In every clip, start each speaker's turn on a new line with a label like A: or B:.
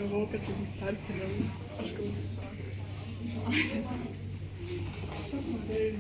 A: galvojau, kad tai startėliau, aš galvoju tiesiog. Tiesiog norėjau.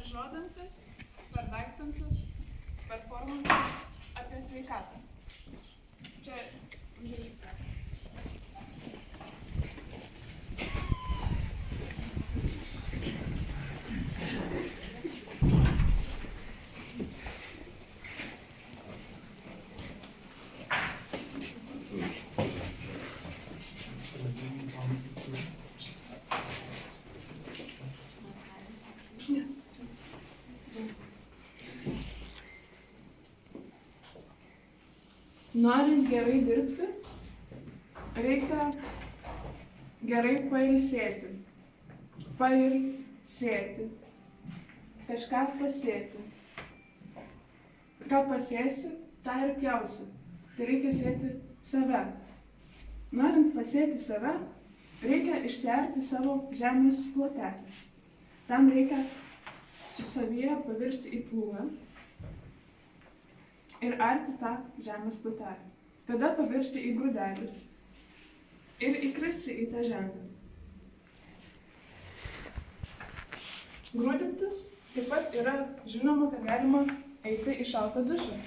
B: Žodansas, perdaiktansas, performansas apie sveikatą. Čia žiūrėkite. Norint gerai dirbti, reikia gerai pailsėti, pailsėti, kažką pasėti. Ką pasėsi, tą ir pjausi. Tai reikia sėti save. Norint pasėti save, reikia išsiarti savo žemės plotelį. Tam reikia su savyje pavirsti į plūgą ir arti tą žemės plotelį. Tada pavirsti į grūdelį ir įkristi į tą žemę. Grūdintis taip pat yra žinoma, kad galima eiti į šaltą dušą.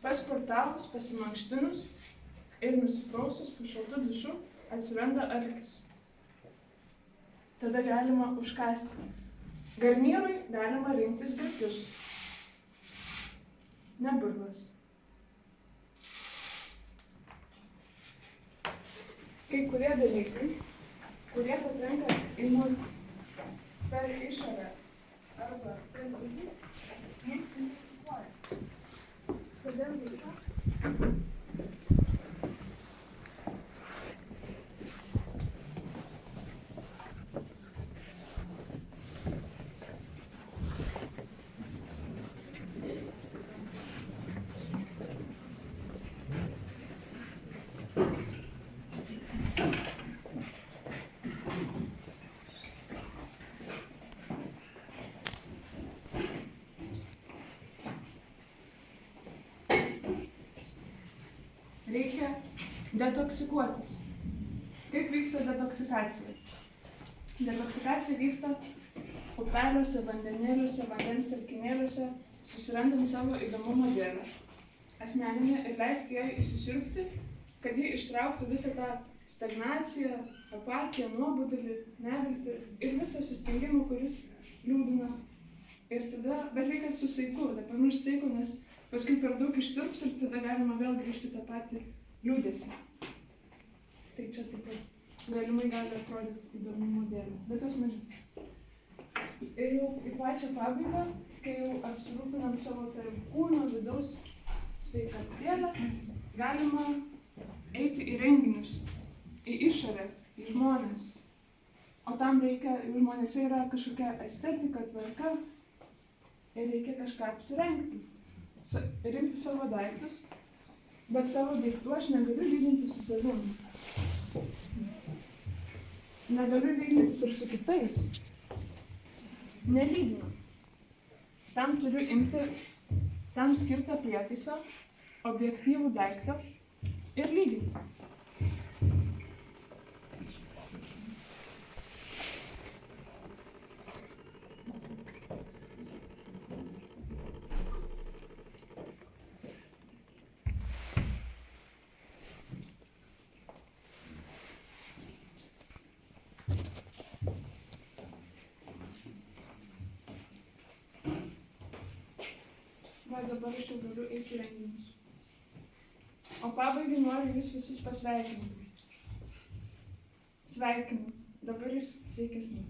B: Pasportavus, pasimankštinus ir nusiprausus po šaltu dušu atsiranda alkis. Tada galima užkąsti. Garnyrui galima rinktis grikius, ne burlas. Kai kurie dalykai, kurie patenka į mus per išorę arba per vidų, mus identifikuoja. Kodėl vyksta? Reikia detoksikuotis. Kaip vyksta detoksikacija? Detoksikacija vyksta upeliuose, vandenėliuose, vandens telkinėliuose, susirandant savo įdomumo dėlę, asmeninę ir leisti jai įsisiurbti, kad ji ištrauktų visą tą stagnaciją, apatiją, nuobodulį, neviltį ir visą sustingimą, kuris liūdina. Ir tada, bet reikia su saiku, nepamiršti saiko, nes paskui per daug išsiurbs ir tada galima vėl grįžti tą patį liūdesį. Tai čia taip pat galimai gali atrodyti įdomumo dėlės, bet jos mažesnės. Ir jau į pačią pabaigą, kai jau apsirūpinam savo tarp kūno, vidaus sveikatėlę, galima eiti į renginius, į išorę, į žmones. O tam reikia, jų žmonėse yra kažkokia estetika, tvarka ir reikia kažką apsirengti. Rinkti savo daiktus, bet savo daiktų aš negaliu lyginti su savimi. Negaliu lygintis ir su kitais. Nelyginu. Tam turiu imti tam skirtą prietaisą, objektyvų daiktą ir lyginti. Va, dabar aš jau galiu eiti į renginius. O pabaigai noriu jūs visus pasveikinti. Sveikinu. Dabar jūs sveikesni.